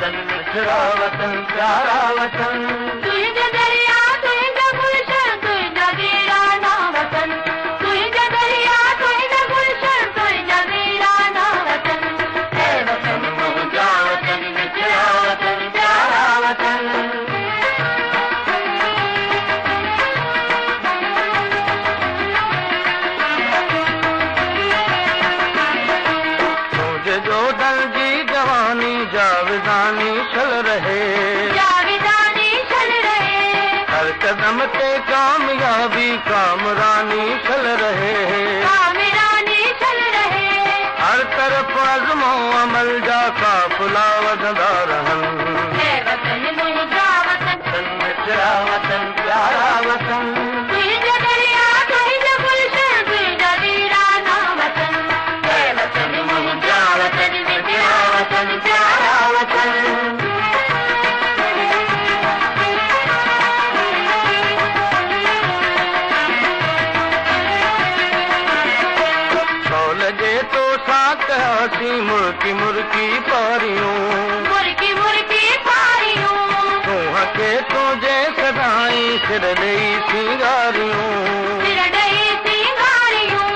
वतन मिठड़ा वतन प्यारा वतन। तुझे दरिया तुझे गुलशन तुझे वीराना वतन, तुझे दरिया तुझे गुलशन तुझे वीराना वतन। है वतन मुझा वतन मिठड़ा वतन प्यारा वतन। तुझे जो दल जी जवानी जाविदानी चल रहे, जाविदानी चल रहे। हर कदम पे कामयाबी कामरानी चल रहे, कामरानी चल रहे। हर तरफ अज़्मो अमल जा काफिला वधंदा रहन। है वतन मुंहिंजा वतन मिठड़ा वतन प्यारा वतन। तुझे दरिया तुझे गुलशन तुझे वीराना वतन। है वतन मुंहिंजा वतन मिठड़ा वतन प्यारा वतन। कौल जे तो साथ हसी मुर्की मुर्की पारियूं, मुर्की मुर्की पारियूं। तूं के तुझे सदाई सिर ॾेई सिंगारियूं। सिर ॾेई सिंगारियूं।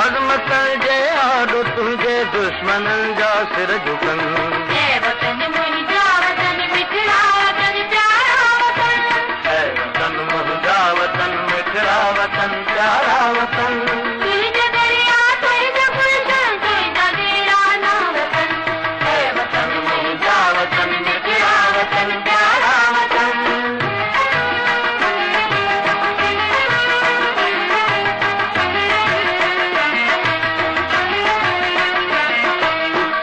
अज़मत जे आॾो तुंहिंजे दुश्मननि जा सिर झुकनि। है वतन मुंहिंजा वतन मिठड़ा वतन प्यारा वतन। है वतन मुंहिंजा वतन मिठड़ा वतन प्यारा वतन। तुझे दरिया तुझे गुलशन तुझे वीराना वतन। है वतन मुंहिंजा वतन मिठड़ा वतन प्यारा वतन।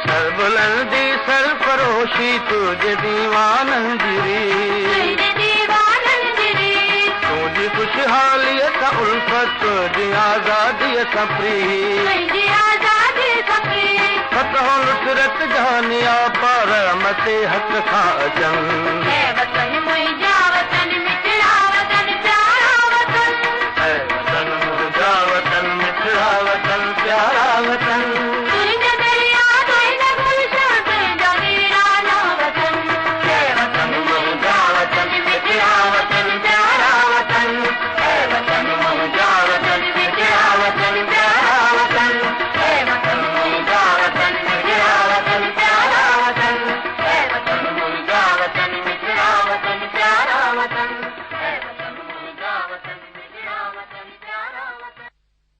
सरबुलंदी सरफरोशी तुझे दीवाननि जी रीत, तुझे दीवाननि जी रीत। तुझी खुशहालीअ सां उल्फत तुझी आज़ादीअ सां प्रीत। तुझी आज़ादी सफ़ी। फतह नुसरत जहानिया पार मते हक़ खां अचनि। है वतन मुंहिंजा वतन मिठड़ा वतन प्यारा वतन। है वतन मुंहिंजा वतन मिठड़ा वतन प्यारा वतन। तुझे दरिया तुझे गुलशन तुझे वीराना वतन। है वतन मुंहिंजा वतन मिठड़ा वतन प्यारा वतन। है वतन मुंहिंजा वतन मिठड़ा वतन प्यारा वतन। है वतन मुंहिंजा वतन मिठड़ा वतन प्यारा वतन। है वतन मुंहिंजा वतन मिठड़ा वतन प्यारा वतन।